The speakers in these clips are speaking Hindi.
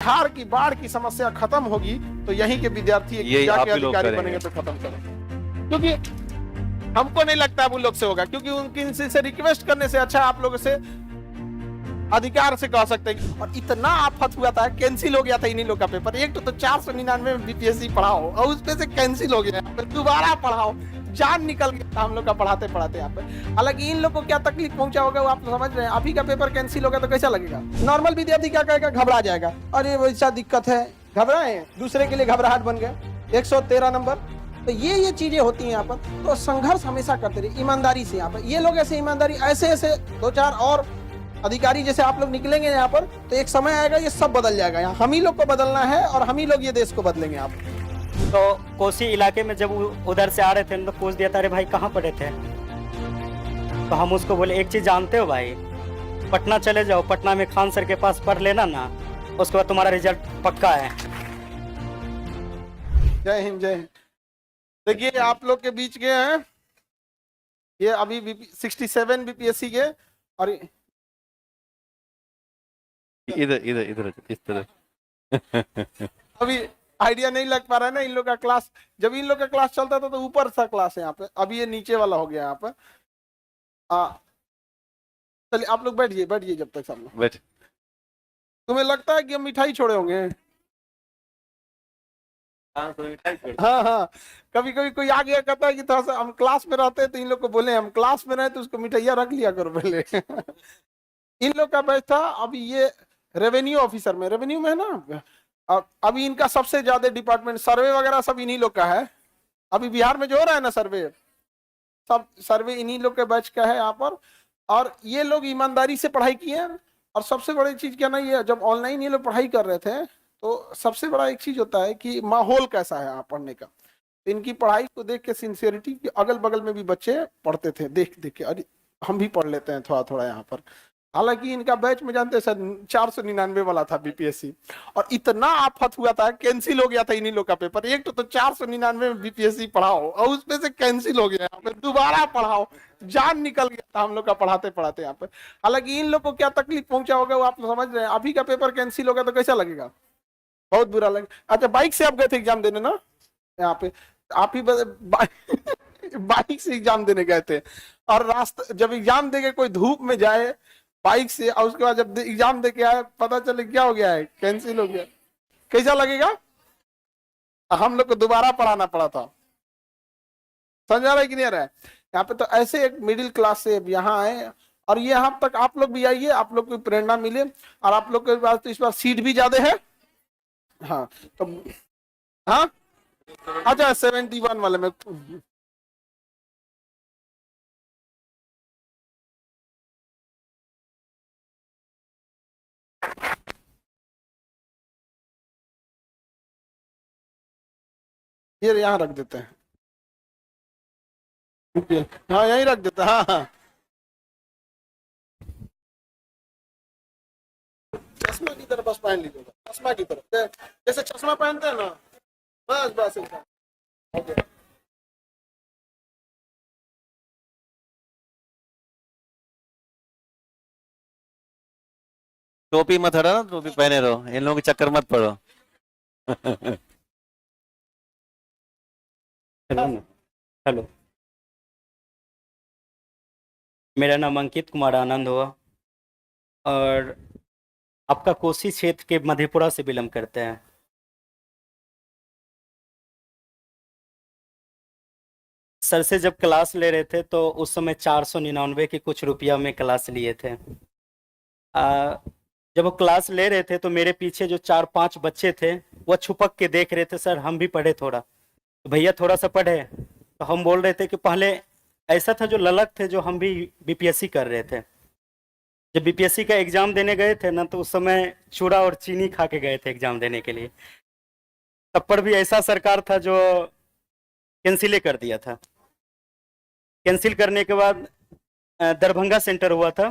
बिहार की बाढ़ की समस्या खत्म होगी तो यहीं के विद्यार्थी ये जाके आप ही लोग अधिकारी करेंगे। बनेंगे तो खत्म करेंगे, क्योंकि हमको नहीं लगता है उन लोग से होगा, क्योंकि उनकी से रिक्वेस्ट करने से अच्छा आप लोगों से अधिकार से कह सकते हैं। और इतना आफत हुआ था, कैंसिल हो गया था इन्हीं लोग का पेपर। एक तो 499 में बीपीएससी पढ़ाओ और उसपे से कैंसिल हो गया, दोबारा पढ़ाओ, जान निकल गया था हम लोग का पढ़ाते पढ़ाते यहाँ पे। हालांकि इन लोग को क्या तकलीफ पहुंचा होगा वो आप समझ रहे हैं। अभी का पेपर कैंसिल होगा तो कैसा लगेगा? नॉर्मल विद्यार्थी क्या कहेगा? घबरा जाएगा, अरे वैसा दिक्कत है, घबराए, दूसरे के लिए घबराहट बन गया। 113 नंबर, तो ये चीजें होती हैं यहाँ पर। तो संघर्ष हमेशा करते रहिए ईमानदारी से। यहाँ पर ये लोग ऐसे ईमानदारी, ऐसे 2-4 और अधिकारी जैसे आप लोग निकलेंगे यहाँ पर, तो एक समय आएगा ये सब बदल जाएगा। यहाँ हम ही लोग को बदलना है और हम ही लोग ये देश को बदलेंगे। आप तो कोसी इलाके में जब उधर से आ रहे थे तो पूछ दिया था, अरे भाई कहाँ पढ़े थे? तो हम उसको बोले एक चीज जानते हो भाई, पटना चले जाओ, पटना में खान सर के पास पढ़ लेना ना, उसके बाद तुम्हारा रिजल्ट पक्का है। जय हिंद, जय हिंद। देखिए आप लोग के बीच के हैं ये अभी 67 बीपीएससी के, और इधर इधर इधर इस तरह। अभी आइडिया नहीं लग पा रहा है ना इन लोग का क्लास। जब इन लोग का क्लास चलता था तो ऊपर सा क्लास है यहाँ पे, अभी ये नीचे वाला हो गया यहाँ पे। चलिए आप लोग बैठिए बैठिए जब तक सब लोग। बैठ। तुम्हें लगता है कि हम मिठाई छोड़े होंगे? हाँ हाँ, कभी कभी कोई आ गया कहता है कि थोड़ा सा हम क्लास में रहते हैं, तो इन लोग को बोले हम क्लास में रहे तो उसको मिठाइया रख लिया करो पहले। इन लोग का बैच था अभी ये रेवेन्यू ऑफिसर में, रेवेन्यू में है ना। अभी इनका सबसे ज्यादा डिपार्टमेंट सर्वे वगैरह सब इन्हीं लोग का है। अभी बिहार में जो हो रहा है ना सर्वे, सब सर्वे इन्हीं लोग के बैच का है यहाँ पर। और ये लोग ईमानदारी से पढ़ाई किए हैं। और सबसे बड़ी चीज क्या ना, ये जब ऑनलाइन ये लोग पढ़ाई कर रहे थे तो सबसे बड़ा एक चीज होता है कि माहौल कैसा है यहाँ पढ़ने का। तो इनकी पढ़ाई को देख के सिंसियरिटी, अगल बगल में भी बच्चे पढ़ते थे देख देख के, अरे हम भी पढ़ लेते हैं थोड़ा थोड़ा यहाँ पर। हालांकि इनका बैच में जानते हैं सर 499 वाला था बीपीएससी, और इतना आफत हुआ था, कैंसिल हो गया था इन्हीं लोग का पेपर। एक तो 499 में बीपीएससी पढ़ाओ और उसपे से कैंसिल हो गया, यहाँ पे दोबारा पढ़ाओ, जान निकल गया था हम लोग का पढ़ाते पढ़ाते यहाँ पे। हालांकि इन लोग को क्या तकलीफ पहुंचा होगा वो आप समझ रहे हैं। अभी का पेपर कैंसिल होगा तो कैसा लगेगा? बहुत बुरा लगेगा। अच्छा बाइक से आप गए थे एग्जाम देने ना यहाँ पे? आप ही बाइक से एग्जाम देने गए थे, और रास्ता जब एग्जाम देके कोई धूप में जाए बाइक से, और उसके बाद जब एग्जाम दे के आए पता चले क्या हो गया है, कैंसिल हो गया, कैसा लगेगा? हम लोग को दोबारा पढ़ाना पड़ा था। समझ आ रहा है कि नहीं आ रहा है? यहाँ पे तो ऐसे एक मिडिल क्लास से अब यहाँ आए, और ये यहाँ तक आप लोग भी आइए, आप लोग को प्रेरणा मिले। और आप लोग के पास तो इस बार सीट भी ज्यादा है। हाँ तो हाँ अच्छा 71 वाले में ये यहाँ रख देते हैं। हाँ यहीं रख देते हैं। हाँ हाँ, चश्मा की तरफ बस पहन लीजिएगा, चश्मा की तरफ, जैसे चश्मा पहनते हैं ना, बस बस एकदम ओके। टोपी मत हटा ना, टोपी पहने रहो, इन लोगों के चक्कर मत पड़ो। हेलो ना, हेलो, मेरा नाम अंकित कुमार आनंद हुआ, और आपका कोसी क्षेत्र के मधेपुरा से बिलोंग करते हैं। सर से जब क्लास ले रहे थे तो उस समय 499 के कुछ रुपया में क्लास लिए थे। जब वो क्लास ले रहे थे तो मेरे पीछे जो 4-5 बच्चे थे वो छुपक के देख रहे थे, सर हम भी पढ़े थोड़ा, तो भैया थोड़ा सा पढ़े। तो हम बोल रहे थे कि पहले ऐसा था जो ललक थे, जो हम भी बीपीएससी कर रहे थे। जब बीपीएससी का एग्जाम देने गए थे ना, तो उस समय चूड़ा और चीनी खा के गए थे एग्जाम देने के लिए। तब पर भी ऐसा सरकार था जो कैंसिल कर दिया था। कैंसिल करने के बाद दरभंगा सेंटर हुआ था।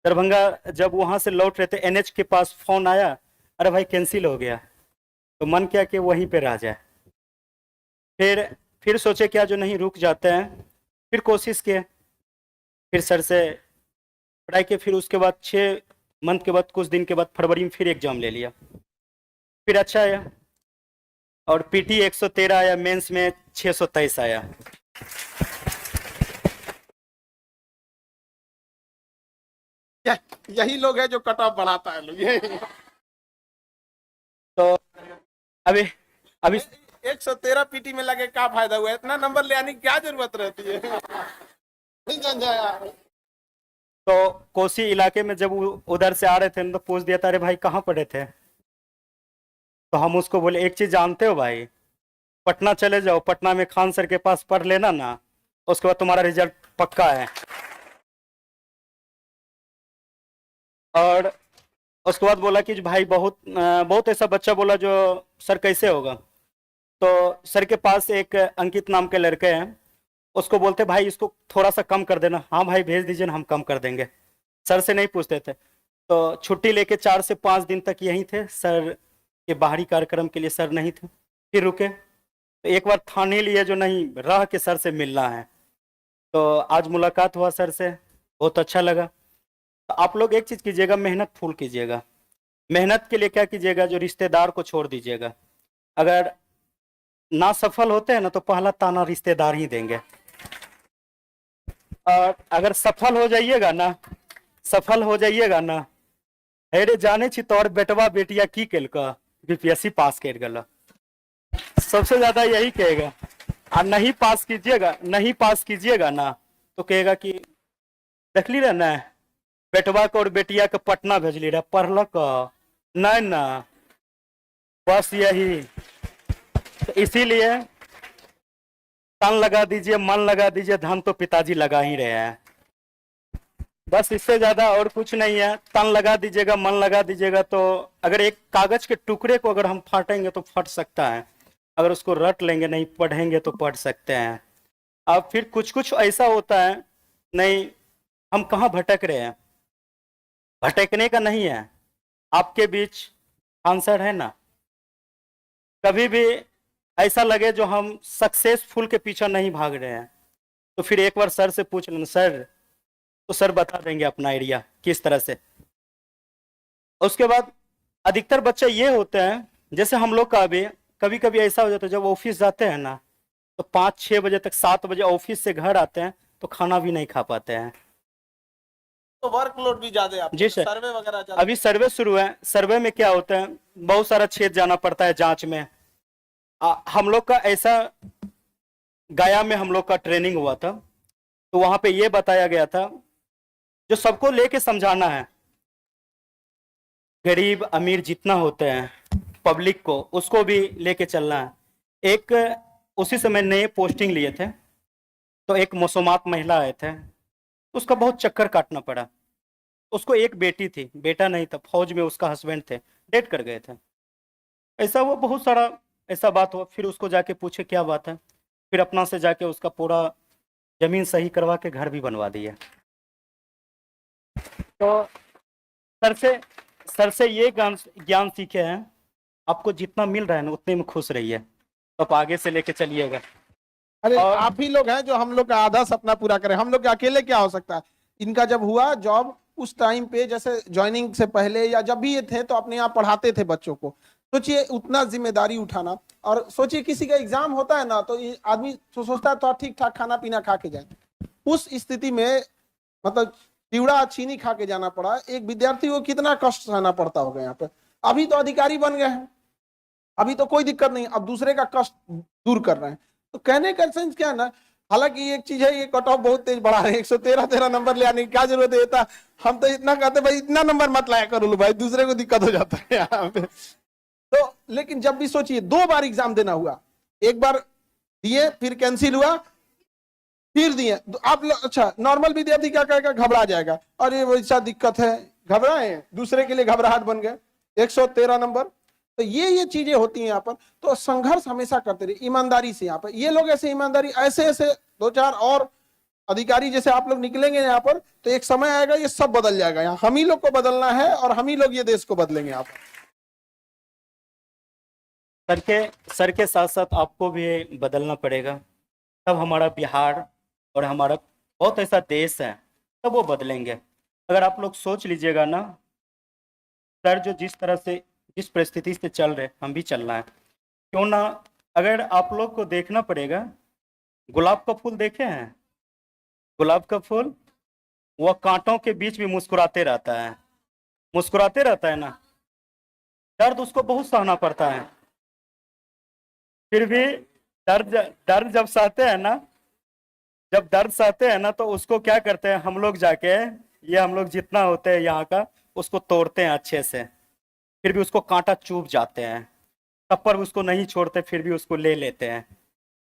दरभंगा जब वहां से लौट रहे थे, एनएच के पास फोन आया, अरे भाई कैंसिल हो गया। तो मन किया कि वहीं पे रह जाए। फिर सोचे क्या जो नहीं रुक जाते हैं, फिर कोशिश किए, फिर सर से पढ़ाई के, फिर उसके बाद 6 मंथ के बाद कुछ दिन के बाद फरवरी में फिर एग्जाम ले लिया। फिर अच्छा आया, और पीटी 113 आया, मेंस में 623 आया। यही लोग है जो कट ऑफ बढ़ाता है लोग ये। तो अभी अभी 113 पीटी में लगे क्या फायदा हुआ, इतना नंबर ले आने की क्या जरूरत रहती है। नहीं समझा यार। तो कोसी इलाके में जब उधर से आ रहे थे तो पूछ दिया था, अरे भाई कहाँ पढ़े थे? तो हम उसको बोले एक चीज जानते हो भाई, पटना चले जाओ, पटना में खान सर के पास पढ़ लेना ना, उसके बाद तुम्हारा रिजल्ट पक्का है। और उसके बाद बोला कि भाई बहुत ऐसा बच्चा बोला जो सर कैसे होगा। तो सर के पास एक अंकित नाम के लड़के हैं, उसको बोलते भाई इसको थोड़ा सा कम कर देना। हाँ भाई भेज दीजिए ना, हम कम कर देंगे। सर से नहीं पूछते थे। तो छुट्टी लेके 4 से 5 दिन तक यहीं थे, सर के बाहरी कार्यक्रम के लिए सर नहीं थे। फिर रुके तो एक बार ठान ही लिए जो नहीं रह के सर से मिलना है। तो आज मुलाकात हुआ सर से, बहुत अच्छा लगा। तो आप लोग एक चीज कीजिएगा, मेहनत फुल कीजिएगा। मेहनत के लिए क्या कीजिएगा, जो रिश्तेदार को छोड़ दीजिएगा। अगर ना सफल होते हैं ना तो पहला ताना रिश्तेदार ही देंगे। और अगर सफल हो जाइएगा ना, अरे जाने छी तोर बेटवा बेटिया की केलका, बीपीएससी पास कर गला, सबसे ज्यादा यही कहेगा। और नहीं पास कीजिएगा ना तो कहेगा कि देखली रहे ना बेटवा को और बेटिया के पटना भेजली रहे, पढ़लक नहीं ना, बस यही। तो इसीलिए तन लगा दीजिए, मन लगा दीजिए, धन तो पिताजी लगा ही रहे हैं। बस इससे ज्यादा और कुछ नहीं है। तन लगा दीजिएगा, मन लगा दीजिएगा। तो अगर एक कागज के टुकड़े को अगर हम फाटेंगे तो फट सकता है, अगर उसको रट लेंगे, नहीं पढ़ेंगे तो पढ़ सकते हैं। अब फिर कुछ कुछ ऐसा होता है, नहीं हम कहाँ भटक रहे हैं, भटकने का नहीं है। आपके बीच आंसर है ना। कभी भी ऐसा लगे जो हम सक्सेसफुल के पीछे नहीं भाग रहे हैं, तो फिर एक बार सर से पूछ लेना, सर, तो सर बता देंगे अपना आइडिया किस तरह से। उसके बाद अधिकतर बच्चे ये होते हैं, जैसे हम लोग का भी कभी कभी ऐसा हो जाता है, जब ऑफिस जाते हैं ना तो 5-6 बजे तक, 7 बजे ऑफिस से घर आते हैं तो खाना भी नहीं खा पाते हैं। तो वर्कलोड भी ज्यादा है, जी सर। सर्वे वगैरह ज्यादा। अभी सर्वे शुरू है। सर्वे में क्या होता है, बहुत सारा क्षेत्र जाना पड़ता है जांच में। हम लोग का ऐसा, गया में हम लोग का ट्रेनिंग हुआ था, तो वहां पे ये बताया गया था जो सबको लेके समझाना है, गरीब अमीर जितना होते हैं पब्लिक को, उसको भी लेके चलना है। एक उसी समय नए पोस्टिंग लिए थे, तो एक मौसमात महिला आए थे, उसका बहुत चक्कर काटना पड़ा। उसको एक बेटी थी, बेटा नहीं था, फौज में उसका हस्बैंड थे, डेथ कर गए थे। ऐसा वो बहुत सारा ऐसा बात हुआ। फिर उसको जाके पूछे क्या बात है, फिर अपना से जाके उसका पूरा जमीन सही करवा के घर भी बनवा दिया। तो सर से ये ज्ञान सीखे हैं, आपको जितना मिल रहा है ना उतने में खुश रहिए, तो आप आगे से लेके चलिएगा। अरे आप ही लोग हैं जो हम लोग का आधा सपना पूरा करें। हम लोग के अकेले क्या हो सकता है। इनका जब हुआ जॉब, उस टाइम पे जैसे ज्वाइनिंग से पहले या जब भी ये थे तो अपने यहाँ पढ़ाते थे बच्चों को। सोचिए उतना जिम्मेदारी उठाना, और सोचिए किसी का एग्जाम होता है ना तो आदमी सोचता है तो ठीक ठाक खाना पीना खा के जाए। उस स्थिति में मतलब चिवड़ा चीनी खा के जाना पड़ा। एक विद्यार्थी को कितना कष्ट सहना पड़ता होगा यहाँ पे। अभी तो अधिकारी बन गए हैं, अभी तो कोई दिक्कत नहीं, अब दूसरे का कष्ट दूर कर रहे हैं। तो कहने का सेंस क्या है ना, हालांकि एक चीज है, ये कट ऑफ बहुत तेज बढ़ा रहे हैं। 113 नंबर ले आने की क्या जरूरत है। हम तो इतना कहते भाई इतना नंबर मत लाया करो लो भाई, दूसरे को दिक्कत हो जाता है यहाँ पे। तो लेकिन जब भी सोचिए 2 बार एग्जाम देना हुआ, एक बार दिए फिर कैंसिल हुआ, फिर दिए। आप अच्छा नॉर्मल विद्यार्थी क्या कहेगा, घबरा जाएगा, अरे वैसा दिक्कत है, घबराए, दूसरे के लिए घबराहट बन गए। 113 नंबर, तो ये चीजें होती हैं यहाँ पर। तो संघर्ष हमेशा करते रहिए ईमानदारी से। यहाँ पर ये लोग ऐसे ईमानदारी, ऐसे 2-4 और अधिकारी जैसे आप लोग निकलेंगे यहाँ पर, तो एक समय आएगा ये सब बदल जाएगा। यहाँ हम ही लोग को बदलना है और हम ही लोग ये देश को बदलेंगे। यहाँ पर सर के साथ साथ आपको भी बदलना पड़ेगा, तब हमारा बिहार और हमारा बहुत ऐसा देश है, तब वो बदलेंगे। अगर आप लोग सोच लीजिएगा ना, सर जो जिस तरह से जिस परिस्थिति से चल रहे हम भी चलना है, क्यों ना। अगर आप लोग को देखना पड़ेगा, गुलाब का फूल देखे हैं? गुलाब का फूल वह कांटों के बीच भी मुस्कुराते रहता है, मुस्कुराते रहता है ना। दर्द उसको बहुत सहना पड़ता है, फिर भी दर्द जब सहते हैं ना, जब दर्द सहते हैं ना, तो उसको क्या करते हैं हम लोग जाके, ये हम लोग जितना होते हैं यहाँ का, उसको तोड़ते हैं अच्छे से, फिर भी उसको कांटा चुभ जाते हैं, तब पर उसको नहीं छोड़ते, फिर भी उसको ले लेते हैं।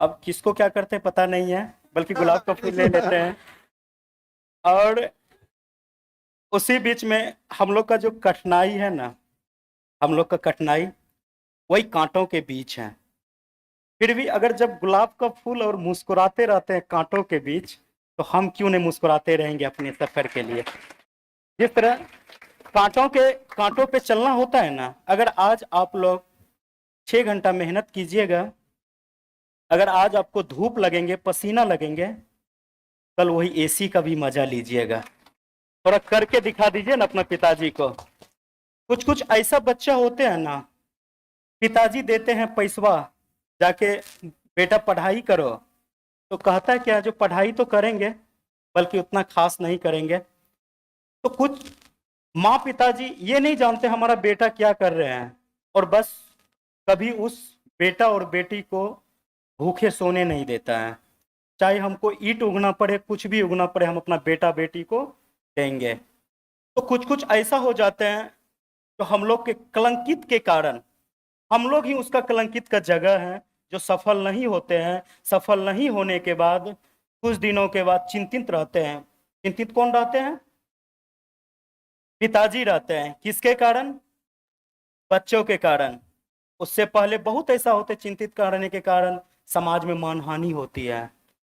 अब किसको क्या करते हैं पता नहीं है, बल्कि गुलाब का फूल ले लेते हैं। और उसी बीच में हम लोग का जो कठिनाई है ना, हम लोग का कठिनाई वही कांटों के बीच है। फिर भी अगर जब गुलाब का फूल और मुस्कुराते रहते हैं कांटों के बीच, तो हम क्यों नहीं मुस्कुराते रहेंगे अपने सफर के लिए। जिस तरह कांटों पे चलना होता है ना, अगर आज आप लोग 6 घंटा मेहनत कीजिएगा, अगर आज आपको धूप लगेंगे, पसीना लगेंगे, कल वही एसी का भी मजा लीजिएगा। थोड़ा करके दिखा दीजिए ना अपना पिताजी को। कुछ कुछ ऐसा बच्चा होते हैं ना, पिताजी देते हैं पैसवा, जाके बेटा पढ़ाई करो, तो कहता है क्या, जो पढ़ाई तो करेंगे बल्कि उतना खास नहीं करेंगे। तो कुछ माँ पिताजी ये नहीं जानते हमारा बेटा क्या कर रहे हैं, और बस कभी उस बेटा और बेटी को भूखे सोने नहीं देता है। चाहे हमको ईंट उगना पड़े, कुछ भी उगना पड़े, हम अपना बेटा बेटी को देंगे। तो कुछ कुछ ऐसा हो जाते हैं तो हम लोग के कलंकित के कारण, हम लोग ही उसका कलंकित का जगह है, जो सफल नहीं होते हैं। सफल नहीं होने के बाद कुछ दिनों के बाद चिंतित रहते हैं। चिंतित कौन रहते हैं? पिताजी रहते हैं। किसके कारण? बच्चों के कारण। उससे पहले बहुत ऐसा होते, चिंतित करने के कारण समाज में मानहानि होती है,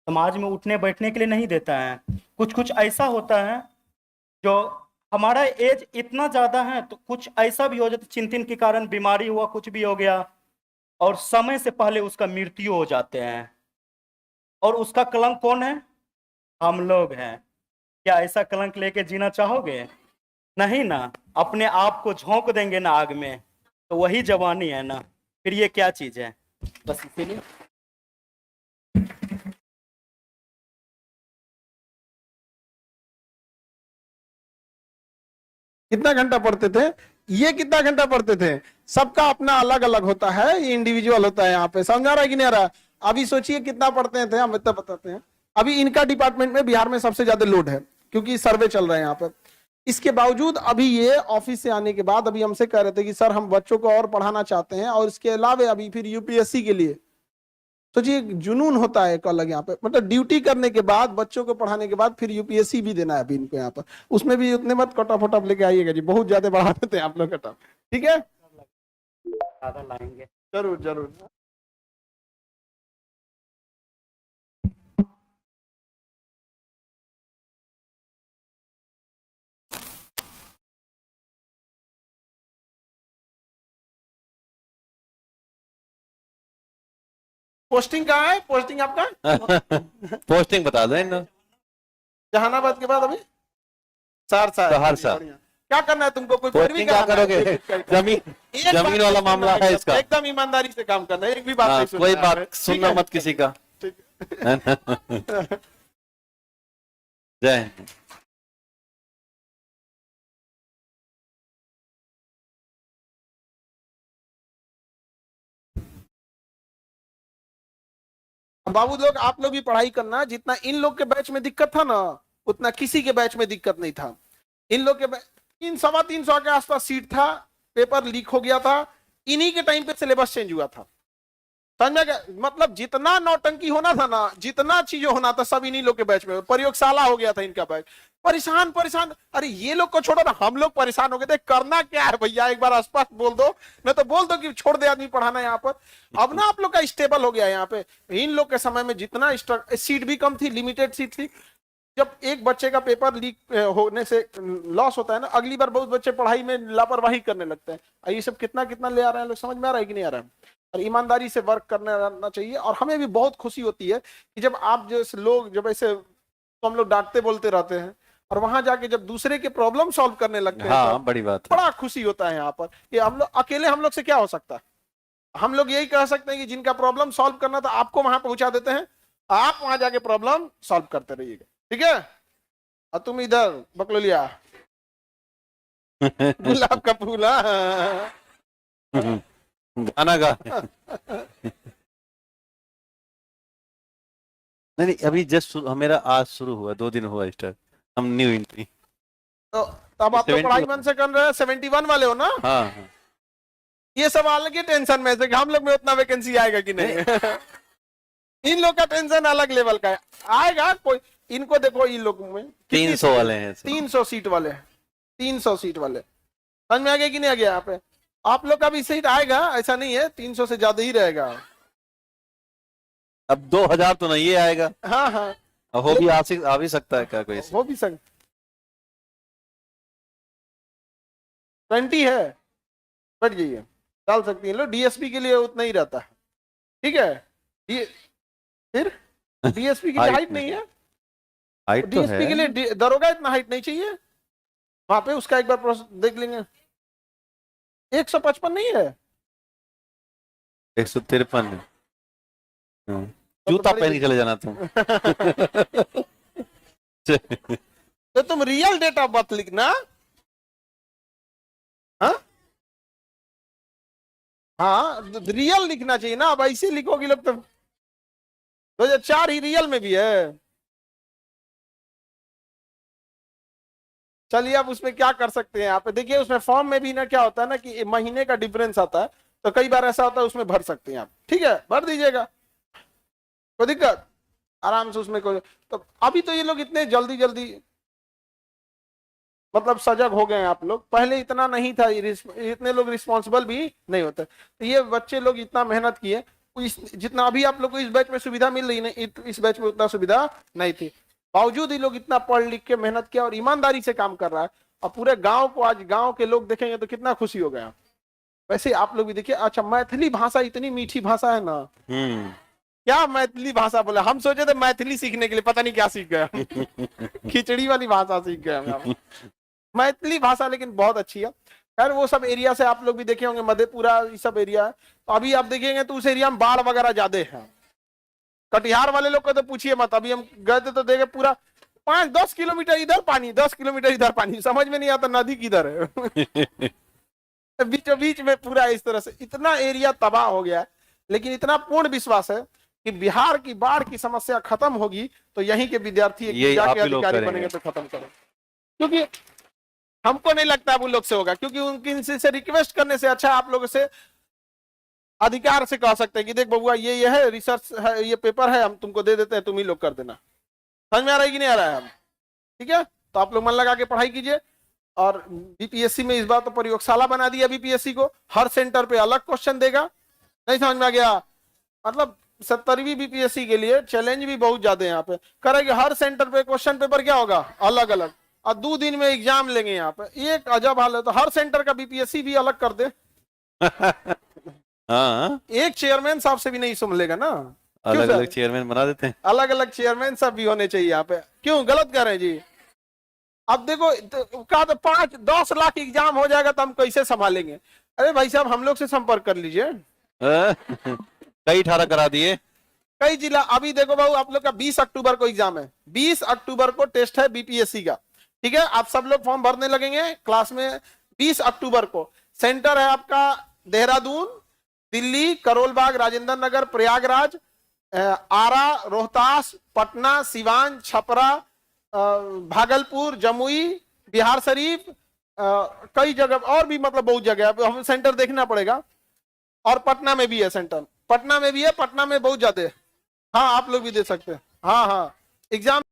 समाज में उठने बैठने के लिए नहीं देता है। कुछ कुछ ऐसा होता है जो हमारा एज इतना ज्यादा है, तो कुछ ऐसा भी हो जाता, चिंतन के कारण बीमारी हुआ, कुछ भी हो गया, और समय से पहले उसका मृत्यु हो जाते हैं। और उसका कलंक कौन है? हम लोग हैं। क्या ऐसा कलंक लेके जीना चाहोगे? नहीं ना। अपने आप को झोंक देंगे ना आग में, तो वही जवानी है ना। फिर ये क्या चीज है? बस इसीलिए कितना घंटा पढ़ते थे? ये कितना घंटा पढ़ते थे? सबका अपना अलग अलग होता है, ये इंडिविजुअल होता है। यहाँ पे समझा रहा है कि नहीं आ रहा? अभी सोचिए कितना पढ़ते थे, हम इतना बताते हैं। अभी इनका डिपार्टमेंट में बिहार में सबसे ज्यादा लोड है, क्योंकि सर्वे चल रहा है यहाँ पर। इसके बावजूद अभी ये ऑफिस से आने के बाद अभी हमसे कह रहे थे कि सर हम बच्चों को और पढ़ाना चाहते हैं, और इसके अलावा अभी फिर यूपीएससी के लिए। सोचिए जुनून होता है एक अलग यहाँ पे, मतलब ड्यूटी करने के बाद, बच्चों को पढ़ाने के बाद फिर यूपीएससी भी देना है अभी इनको यहाँ पर। उसमें भी उतने मत कट ऑफ वट ऑफ लेके आइएगा जी, बहुत ज्यादा बढ़ा देते हैं आप लोग कट ऑफ। ठीक है, ज्यादा लाएंगे। जरूर जरूर। पोस्टिंग कहाँ है? पोस्टिंग आपका पोस्टिंग बता दो इन लोग। जहानाबाद के बाद अभी सहरसा। सहरसा। क्या करना है तुमको? कोई पैरवी पोस्टिंग क्या कराना है? करोगे? जमीन वाला मामला है इसका। एकदम ईमानदारी से काम करना है, एक भी बात हाँ, नहीं सुनना कोई है। बात ठीक सुनना है? मत किसी का। ठीक है। जय हिंद। बाबू लोग, आप लोग भी पढ़ाई करना। जितना इन लोग के बैच में दिक्कत था ना, उतना किसी के बैच में दिक्कत नहीं था। इन लोग के 300 के आसपास सीट था, पेपर लीक हो गया था, इन्हीं के टाइम पे सिलेबस चेंज हुआ था। समझ में गया? मतलब जितना नौटंकी होना था ना, जितना चीजें होना था, सब इन्हीं लोग के बैच में। प्रयोगशाला हो गया था इनका बैच। परेशान परेशान, अरे ये लोग को छोड़ो ना, हम लोग परेशान हो गए थे। करना क्या है भैया, एक बार स्पष्ट बोल दो, नहीं तो बोल दो कि छोड़ दे आदमी पढ़ाना यहाँ पर। अब ना आप लोग का स्टेबल हो गया यहाँ पे। इन लोग के समय में जितना सीट भी कम थी, लिमिटेड सीट थी। जब एक बच्चे का पेपर लीक होने से लॉस होता है ना, अगली बार बहुत बच्चे पढ़ाई में लापरवाही करने लगते हैं। ये सब कितना कितना ले आ रहे हैं लोग, समझ में आ रहा है कि नहीं आ रहा है? और ईमानदारी से वर्क करना चाहिए। और हमें भी बहुत खुशी होती है कि जब आप जैसे लोग, जब ऐसे तो हम लोग डांटते बोलते रहते हैं, और वहां जाके जब दूसरे के प्रॉब्लम सॉल्व करने लगते हैं हाँ तो बड़ी बात है। बड़ा खुशी होता है यहाँ पर कि हम लोग अकेले, हम लोग से क्या हो सकता है। हम लोग यही कह सकते हैं कि जिनका प्रॉब्लम सॉल्व करना था आपको वहां पहुंचा देते हैं, आप वहां जाके प्रॉब्लम सॉल्व करते रहिएगा, ठीक है। और तुम इधर बकलोलिया गुलाब का फूल, हाँ। गाना गा। नहीं अभी जस्ट मेरा आज शुरू हुआ, 2 दिन हुआ स्टार्ट, हम न्यू एंट्री। तो तब आप लोग 71 पढ़ाई मन से कर रहे हैं, 71 वाले हो ना। हाँ हाँ ये सब अलग ही टेंशन में से कि हम लोग में उतना वैकेंसी आएगा कि नहीं। इन लोग का टेंशन अलग लेवल का है, आएगा कोई। इनको देखो, इन लोग में 300 वाले हैं। 300 सीट वाले, 300 सीट वाले, समझ में आ गया कि नहीं आ गया। यहाँ पे आप लोग का भी सीट आएगा, ऐसा नहीं है, 300 से ज्यादा ही रहेगा। अब 2000 तो नहीं आएगा। हाँ हाँ, अब हो भी आ भी सकता है क्या कोई? हो भी सकता। 20 है, बढ़ जाइए, डाल सकती है लोग। डीएसपी के लिए उतना ही रहता है, ठीक है। फिर डीएसपी के लिए हाइट नहीं है, हाइट तो डीएसपी है। के लिए दरोगा इतना हाइट नहीं चाहिए। वहां पे उसका एक बार प्रोसेस देख लेंगे। 155 नहीं है, 153 है। जूता पहन के चले जाना तुम। तो तुम रियल डेट ऑफ बर्थ लिखना। हाँ हाँ, रियल लिखना चाहिए ना। अब ऐसे लिखोगे लोग तो 2004 ही रियल में भी है। चलिए, अब उसमें क्या कर सकते हैं। आप देखिए, उसमें फॉर्म में भी ना क्या होता है ना कि महीने का डिफरेंस आता है, तो कई बार ऐसा होता है, उसमें भर सकते हैं आप, ठीक है, भर दीजिएगा, कोई दिक्कत, आराम से उसमें कोई। तो अभी तो ये लोग इतने जल्दी जल्दी मतलब सजग हो गए हैं आप लोग, पहले इतना नहीं था, इतने लोग रिस्पॉन्सिबल भी नहीं होते। तो ये बच्चे लोग इतना मेहनत किए, जितना अभी आप लोग को इस बैच में सुविधा मिल रही है, इस बैच में उतना सुविधा नहीं थी, बावजूद ये लोग इतना पढ़ लिख के मेहनत किया और ईमानदारी से काम कर रहा है। और पूरे गांव को, आज गांव के लोग देखेंगे तो कितना खुशी हो गया। वैसे आप लोग भी देखिए। अच्छा, मैथिली भाषा इतनी मीठी भाषा है ना। क्या मैथिली भाषा बोला, हम सोचे थे मैथिली सीखने के लिए, पता नहीं क्या सीख गया। खिचड़ी वाली भाषा सीख गया। मैथिली भाषा लेकिन बहुत अच्छी है। खैर, वो सब एरिया से आप लोग भी देखे होंगे, मधेपुरा ये सब एरिया है, तो अभी आप देखेंगे तो उस एरिया में बाढ़ वगैरह ज्यादा है। कटिहार वाले लोग को तो पूछिए मत, अभी हम गए थे तो देखे पूरा 5-10 किलोमीटर इधर पानी, 10 किलोमीटर इधर पानी, समझ में नहीं आता नदी किधर है। बीचों बीच में पूरा इस तरह से इतना एरिया तबाह हो गया है। लेकिन इतना पूर्ण विश्वास है कि बिहार की बाढ़ की समस्या खत्म होगी तो यहीं के विद्यार्थी जाके अधिकारी बनेंगे तो खत्म करें। क्योंकि हमको नहीं लगता वो लोग से होगा, क्योंकि उनकी से रिक्वेस्ट करने से अच्छा आप लोगों से अधिकार से कह सकते हैं कि देख बबुआ, ये है रिसर्च है, ये पेपर है, हम तुमको दे देते हैं, तुम ही लोग कर देना। समझ में आ रहा है कि नहीं आ रहा है हम? ठीक है, तो आप लोग मन लगा के पढ़ाई कीजिए। और बीपीएससी में इस बार तो प्रयोगशाला बना दिया बीपीएससी को, हर सेंटर पे अलग क्वेश्चन देगा। नहीं समझ में आ गया? मतलब 70वीं बीपीएससी के लिए चैलेंज भी बहुत ज्यादा है यहाँ पे। करेंगे हर सेंटर पे क्वेश्चन पेपर क्या होगा, अलग अलग, और 2 दिन में एग्जाम लेंगे यहाँ पे। एक अजब हाल है। तो हर सेंटर का बीपीएससी भी अलग कर दे। हाँ, एक चेयरमैन साहब से भी नहीं संभलेगा ना। अलग अलग चेयरमैन बना देते हैं। अलग अलग चेयरमैन सब भी होने चाहिए यहाँ पे। क्यों गलत कर रहे हैं जी? अब देखो, कहा तो 5-10 लाख एग्जाम हो जाएगा तो हम कैसे संभालेंगे? अरे भाई साहब, हम लोग से संपर्क कर लीजिए। कई 18 करा दिए, कई जिला। अभी देखो बाबू, आप लोग का 20 अक्टूबर को एग्जाम है, 20 अक्टूबर को टेस्ट है बीपीएससी का, ठीक है। आप सब लोग फॉर्म भरने लगेंगे क्लास में 20 अक्टूबर को। सेंटर है आपका देहरादून, दिल्ली, करोलबाग, राजेंद्र नगर, प्रयागराज, आरा, रोहतास, पटना, सिवान, छपरा, भागलपुर, जमुई, बिहार शरीफ, कई जगह और भी, मतलब बहुत जगह हम सेंटर देखना पड़ेगा। और पटना में भी है सेंटर, पटना में भी है, पटना में बहुत ज्यादा है। हाँ, आप लोग भी दे सकते हैं। हाँ हाँ, एग्जाम